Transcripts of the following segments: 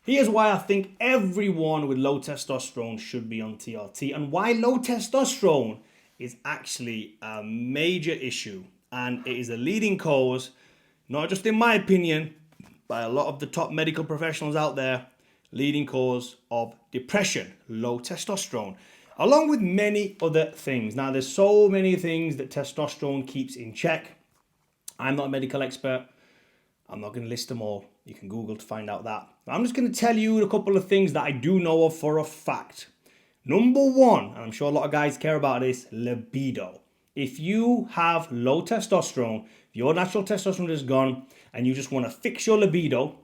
Here's why I think everyone with low testosterone should be on TRT, and why low testosterone is actually a major issue, and it is a leading cause, not just in my opinion, by a lot of the top medical professionals out there, leading cause of depression, low testosterone, along with many other things. Now, there's so many things that testosterone keeps in check. I'm not a medical expert. I'm not going to list them all. You can Google to find out that. I'm just going to tell you a couple of things that I do know of for a fact. Number one, and I'm sure a lot of guys care about this, libido. If you have low testosterone, if your natural testosterone is gone, and you just want to fix your libido,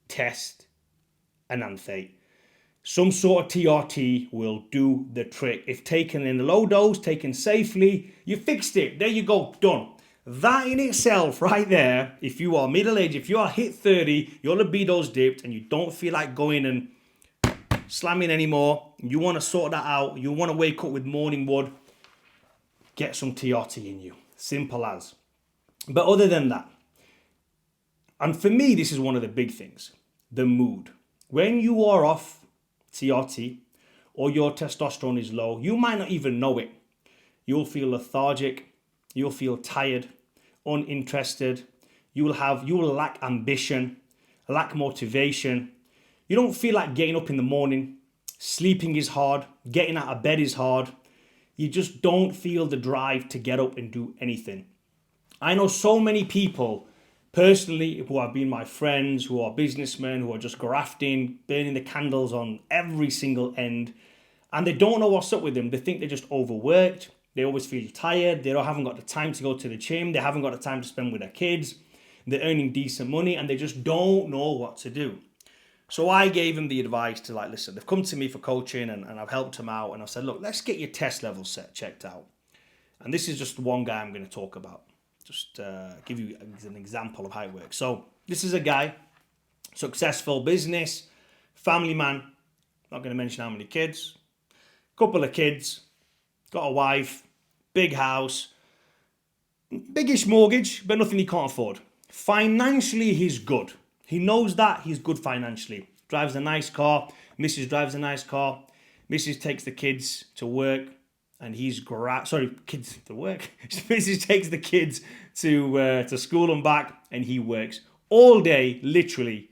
test an anthate. Some sort of TRT will do the trick. If taken in a low dose, taken safely, you fixed it. There you go, done. That in itself right there, if you are middle-aged, if you are hit 30, your libido's dipped and you don't feel like going and slamming anymore, you want to sort that out, you want to wake up with morning wood, get some TRT in you. Simple as. But other than that, and for me, this is one of the big things, the mood. When you are off TRT or your testosterone is low, you might not even know it. You'll feel lethargic, you'll feel tired, uninterested, you will lack ambition, lack motivation. You don't feel like getting up in the morning. Sleeping is hard, getting out of bed is hard. You just don't feel the drive to get up and do anything. I know so many people personally who have been my friends, who are businessmen, who are just grafting, burning the candles on every single end, and they don't know what's up with them. They think they're just overworked. They always feel tired. They haven't got the time to go to the gym. They haven't got the time to spend with their kids. They're earning decent money and they just don't know what to do. So I gave them the advice to listen, they've come to me for coaching and I've helped them out. And I said, look, let's get your test levels checked out. And this is just one guy I'm going to talk about. Just give you an example of how it works. So this is a guy, successful business, family man, not going to mention how many kids, couple of kids, got a wife, big house, biggish mortgage, but nothing he can't afford. Financially, he's good. He knows that he's good financially. Drives a nice car. Mrs. drives a nice car. Mrs. takes the kids to work, and he's kids to work. Mrs. takes the kids to school and back, and he works all day, literally,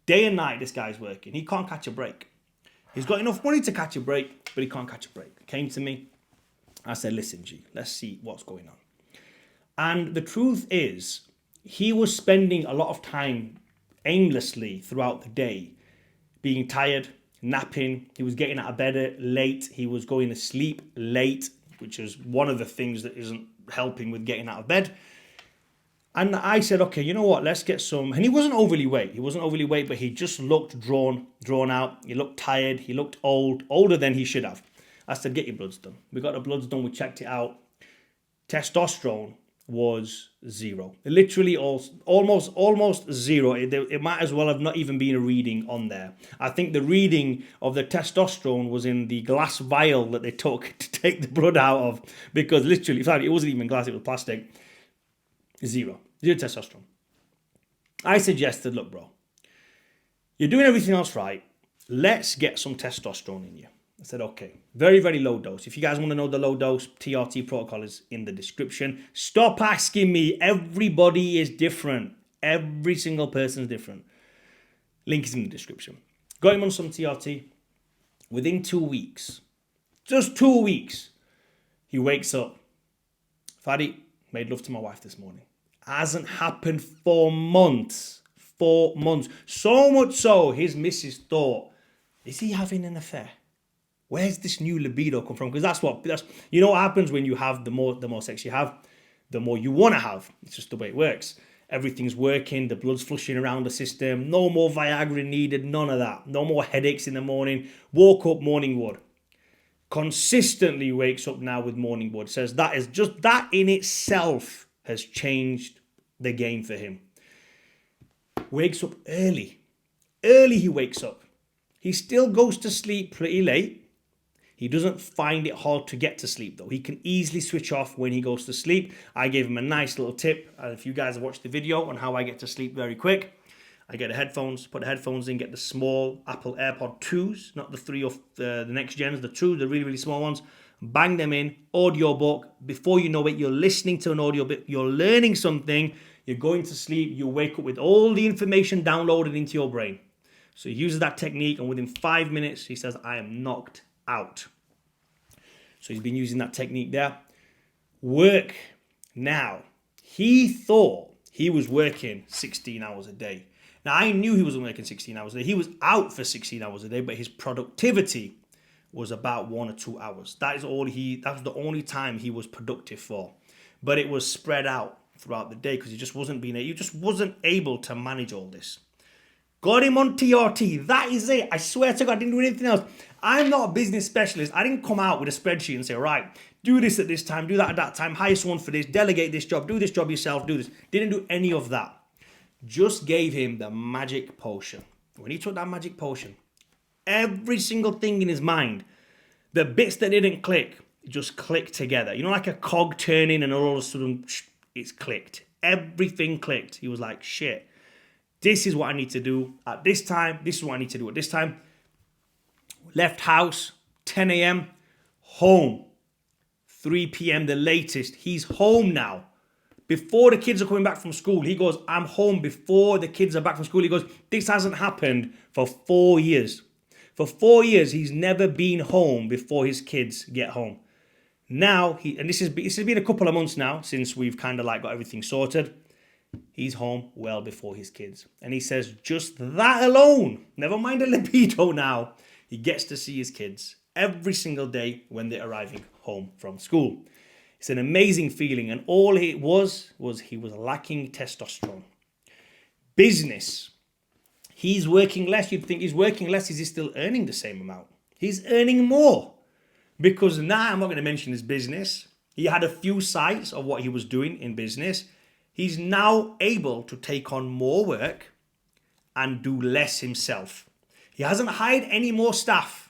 day and night. This guy's working. He can't catch a break. He's got enough money to catch a break, but he can't catch a break. Came to me. I said, listen, G, let's see what's going on. And the truth is, he was spending a lot of time aimlessly throughout the day, being tired, napping. He was getting out of bed late. He was going to sleep late, which is one of the things that isn't helping with getting out of bed. And I said, okay, you know what? Let's get some. And he wasn't overly weight. But he just looked drawn out. He looked tired. He looked old, older than he should have. I said, get your bloods done. We got the bloods done. We checked it out. Testosterone was zero. Literally almost zero. It might as well have not even been a reading on there. I think the reading of the testosterone was in the glass vial that they took to take the blood out of, because literally, it wasn't even glass, it was plastic. Zero testosterone. I suggested, look, bro, you're doing everything else right. Let's get some testosterone in you. I said, okay, very, very low dose. If you guys want to know the low dose TRT protocol is in the description. Stop asking me. Everybody is different. Every single person is different. Link is in the description. Got him on some TRT. Within 2 weeks, just 2 weeks, he wakes up. Fadi, made love to my wife this morning. Hasn't happened for months. 4 months. So much so, his missus thought, is he having an affair? Where's this new libido come from? Because that's you know what happens when you have the more sex you have, the more you want to have. It's just the way it works. Everything's working, the blood's flushing around the system, no more Viagra needed, none of that. No more headaches in the morning. Woke up morning wood. Consistently wakes up now with morning wood. Says that is just that in itself has changed the game for him. Wakes up early. Early he wakes up. He still goes to sleep pretty late. He doesn't find it hard to get to sleep though. He can easily switch off when he goes to sleep. I gave him a nice little tip. If you guys have watched the video on how I get to sleep very quick, I get the headphones, put the headphones in, get the small Apple AirPod 2s, not the 3 of the next gens, the 2, the really, really small ones. Bang them in, audiobook. Before you know it, you're listening to an audiobook, you're learning something, you're going to sleep, you wake up with all the information downloaded into your brain. So he uses that technique, and within 5 minutes, he says, I am knocked out. So he's been using that technique there. Work now. He thought he was working 16 hours a day. Now, I knew he wasn't working 16 hours a day. He was out for 16 hours a day, but his productivity was about 1 or 2 hours. That was the only time he was productive for. But it was spread out throughout the day because he just wasn't able to manage all this. Got him on TRT. That is it. I swear to God, I didn't do anything else. I'm not a business specialist. I didn't come out with a spreadsheet and say, right, do this at this time, do that at that time, hire someone for this, delegate this job, do this job yourself, do this. Didn't do any of that. Just gave him the magic potion. When he took that magic potion, every single thing in his mind, the bits that didn't click, just clicked together. You know, like a cog turning and all of a sudden it's clicked. Everything clicked. He was like, shit, this is what I need to do at this time. This is what I need to do at this time. Left house, 10 a.m., home. 3 p.m. the latest. He's home now. Before the kids are coming back from school, he goes, I'm home before the kids are back from school. He goes, this hasn't happened for 4 years. For 4 years, he's never been home before his kids get home. Now, this has been a couple of months now since we've kind of like got everything sorted. He's home well before his kids. And he says, just that alone, never mind the libido now, he gets to see his kids every single day when they're arriving home from school. It's an amazing feeling, and all it was he was lacking testosterone. Business. He's working less. You'd think he's working less. Is he still earning the same amount? He's earning more. Because now, I'm not going to mention his business. He had a few sites of what he was doing in business. He's now able to take on more work and do less himself. He hasn't hired any more staff.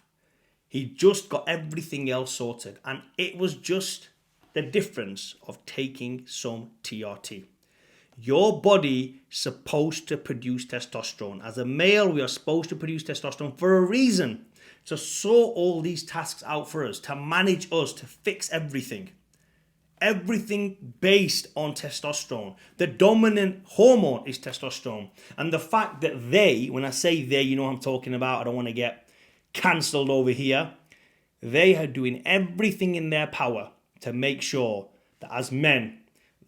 He just got everything else sorted. And it was just the difference of taking some TRT. Your body is supposed to produce testosterone. As a male, we are supposed to produce testosterone for a reason. To sort all these tasks out for us, to manage us, to fix everything. Everything based on testosterone. The dominant hormone is testosterone. And the fact that when I say they, you know what I'm talking about, I don't want to get cancelled over here. They are doing everything in their power to make sure that as men,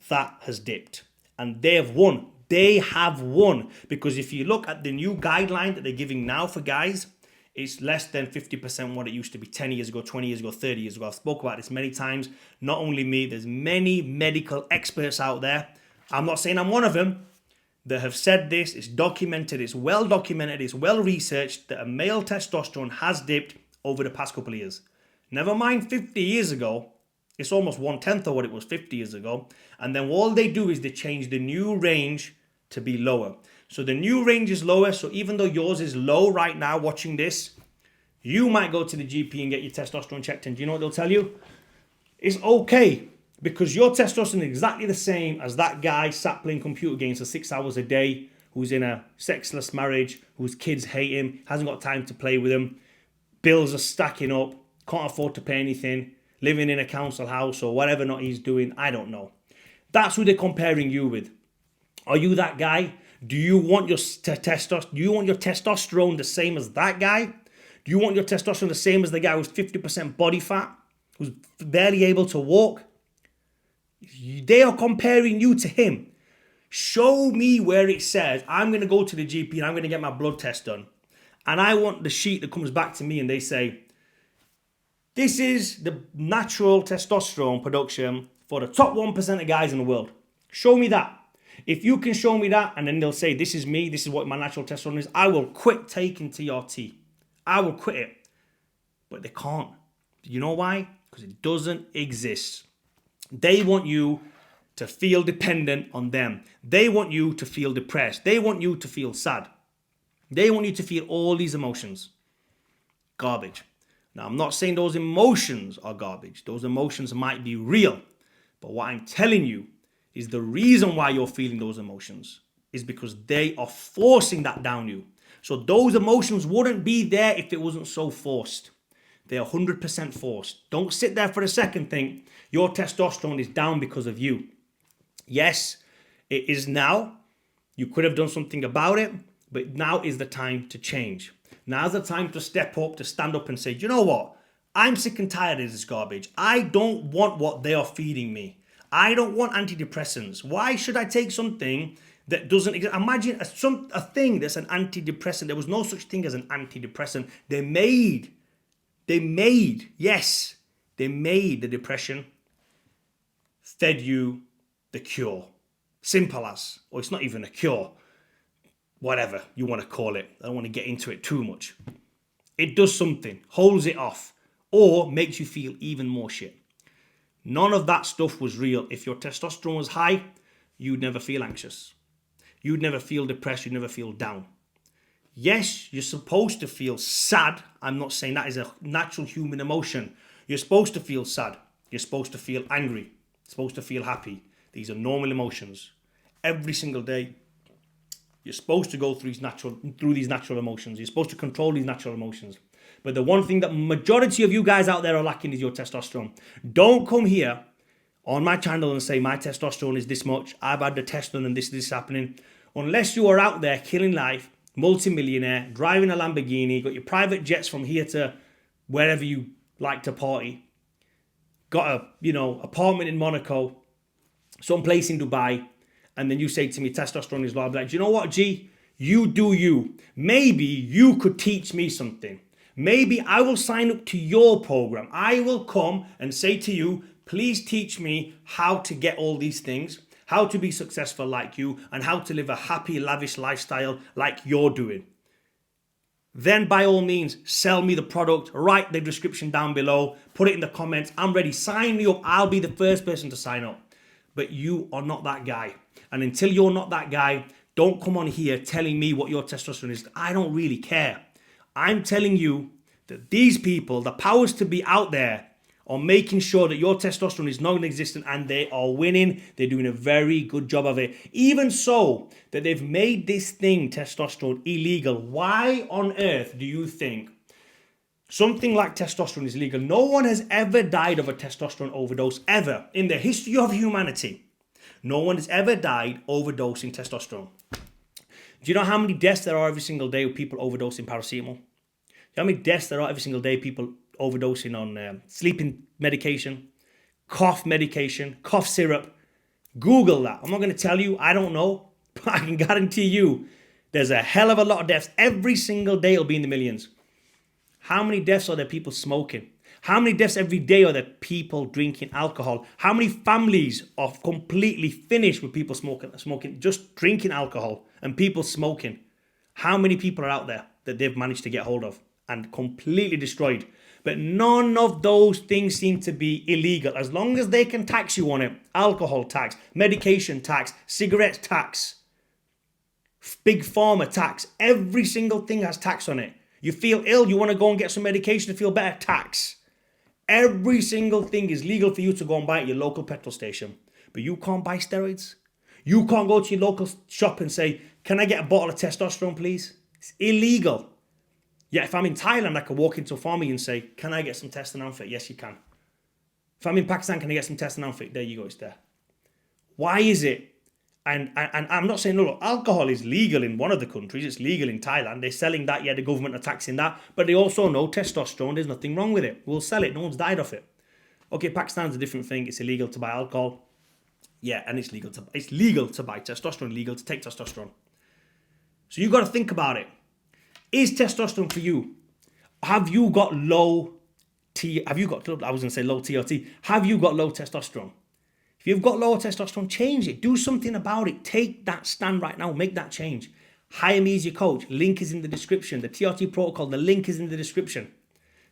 that has dipped. And they have won. They have won. Because if you look at the new guideline that they're giving now for guys, it's less than 50% what it used to be 10 years ago, 20 years ago, 30 years ago. I've spoken about this many times. Not only me, there's many medical experts out there. I'm not saying I'm one of them that have said this. It's documented. It's well documented. It's well researched that a male testosterone has dipped over the past couple of years. Never mind 50 years ago. It's almost 1/10 of what it was 50 years ago. And then all they do is they change the new range to be lower. So the new range is lower. So even though yours is low right now watching this, you might go to the GP and get your testosterone checked. And do you know what they'll tell you? It's okay because your testosterone is exactly the same as that guy sat playing computer games for 6 hours a day, who's in a sexless marriage, whose kids hate him, hasn't got time to play with him, bills are stacking up, can't afford to pay anything, living in a council house or whatever not he's doing, I don't know. That's who they're comparing you with. Are you that guy? Do you want your testosterone the same as that guy? Do you want your testosterone the same as the guy who's 50% body fat, who's barely able to walk? They are comparing you to him. Show me where it says, I'm going to go to the GP and I'm going to get my blood test done. And I want the sheet that comes back to me and they say, this is the natural testosterone production for the top 1% of guys in the world. Show me that. If you can show me that, and then they'll say, this is me, this is what my natural testosterone is, I will quit taking TRT. I will quit it. But they can't. You know why? Because it doesn't exist. They want you to feel dependent on them. They want you to feel depressed. They want you to feel sad. They want you to feel all these emotions. Garbage. Now, I'm not saying those emotions are garbage. Those emotions might be real. But what I'm telling you is the reason why you're feeling those emotions is because they are forcing that down you. So those emotions wouldn't be there if it wasn't so forced. They are 100% forced. Don't sit there for a second think your testosterone is down because of you. Yes, it is now. You could have done something about it, but now is the time to change. Now's the time to step up, to stand up and say, you know what? I'm sick and tired of this garbage. I don't want what they are feeding me. I don't want antidepressants. Why should I take something that doesn't exist? Imagine a thing that's an antidepressant. There was no such thing as an antidepressant. They made the depression, fed you the cure. Simple as, or it's not even a cure. Whatever you want to call it. I don't want to get into it too much. It does something, holds it off, or makes you feel even more shit. None of that stuff was real. If your testosterone was high, you'd never feel anxious. You'd never feel depressed. You'd never feel down. Yes, you're supposed to feel sad. I'm not saying that is a natural human emotion. You're supposed to feel sad. You're supposed to feel angry. You're supposed to feel happy. These are normal emotions. Every single day, you're supposed to go through these natural emotions. You're supposed to control these natural emotions. But the one thing that majority of you guys out there are lacking is your testosterone. Don't come here on my channel and say my testosterone is this much. I've had the test done and this is happening. Unless you are out there killing life, multi-millionaire, driving a Lamborghini, got your private jets from here to wherever you like to party, got a apartment in Monaco, someplace in Dubai, and then you say to me testosterone is low, I'll be like, do you know what, G? You do you. Maybe you could teach me something. Maybe I will sign up to your program. I will come and say to you, please teach me how to get all these things, how to be successful like you, and how to live a happy, lavish lifestyle like you're doing. Then by all means, sell me the product, write the description down below, put it in the comments. I'm ready. Sign me up. I'll be the first person to sign up. But you are not that guy. And until you're not that guy, don't come on here telling me what your testosterone is. I don't really care. I'm telling you that these people, the powers to be out there, are making sure that your testosterone is non-existent, and they are winning. They're doing a very good job of it. Even so, that they've made this thing, testosterone, illegal. Why on earth do you think something like testosterone is illegal? No one has ever died of a testosterone overdose, ever. In the history of humanity, no one has ever died overdosing testosterone. Do you know how many deaths there are every single day with people overdosing paracetamol? Do you know how many deaths there are every single day people overdosing on sleeping medication, cough medication, cough syrup? Google that. I'm not going to tell you. I don't know. But I can guarantee you there's a hell of a lot of deaths. Every single day it'll be in the millions. How many deaths are there people smoking? How many deaths every day are there people drinking alcohol? How many families are completely finished with people smoking, just drinking alcohol and people smoking? How many people are out there that they've managed to get hold of and completely destroyed? But none of those things seem to be illegal. As long as they can tax you on it, alcohol tax, medication tax, cigarette tax, big pharma tax, every single thing has tax on it. You feel ill, you want to go and get some medication to feel better, tax. Every single thing is legal for you to go and buy at your local petrol station. But you can't buy steroids. You can't go to your local shop and say, can I get a bottle of testosterone, please? It's illegal. Yeah, if I'm in Thailand, I can walk into a pharmacy and say, can I get some testosterone fit? Yes, you can. If I'm in Pakistan, can I get some testosterone fit? There you go, it's there. Why is it? And I'm not saying, no, alcohol is legal in one of the countries. It's legal in Thailand. They're selling that. Yeah, the government are taxing that. But they also know testosterone, there's nothing wrong with it. We'll sell it. No one's died of it. Okay, Pakistan's a different thing. It's illegal to buy alcohol. Yeah, and it's legal to buy testosterone, legal to take testosterone. So you got to think about it. Is testosterone for you? Have you got low TRT? Have you got low testosterone? If you've got lower testosterone, change it. Do something about it. Take that stand right now. Make that change. Hire me as your coach. Link is in the description. The TRT protocol, the link is in the description.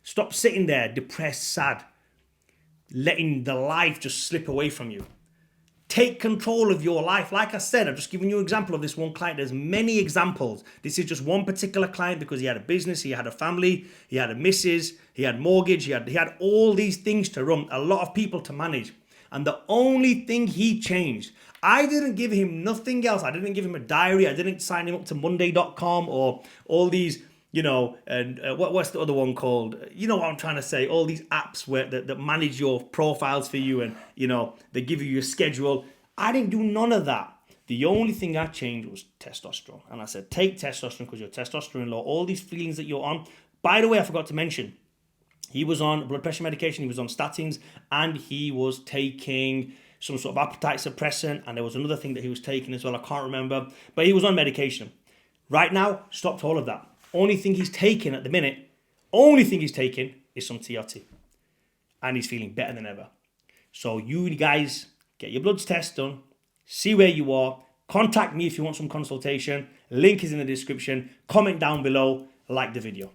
Stop sitting there depressed, sad, letting the life just slip away from you. Take control of your life. Like I said, I've just given you an example of this one client. There's many examples. This is just one particular client because he had a business, he had a family, he had a missus, he had mortgage, he had all these things to run, a lot of people to manage. And the only thing he changed I didn't give him nothing else. I didn't give him a diary. I didn't sign him up to Monday.com or all these, and what's the other one called? You know what I'm trying to say? All these apps that manage your profiles for you, and they give you your schedule. I didn't do none of that. The only thing I changed was testosterone. And I said, take testosterone because you're testosterone low. All these feelings that you're on. By the way, I forgot to mention, he was on blood pressure medication, he was on statins, and he was taking some sort of appetite suppressant, and there was another thing that he was taking as well, I can't remember, but he was on medication. Right now, stopped all of that. Only thing he's taking at the minute, is some TRT. And he's feeling better than ever. So you guys, get your bloods test done, see where you are, contact me if you want some consultation, link is in the description, comment down below, like the video.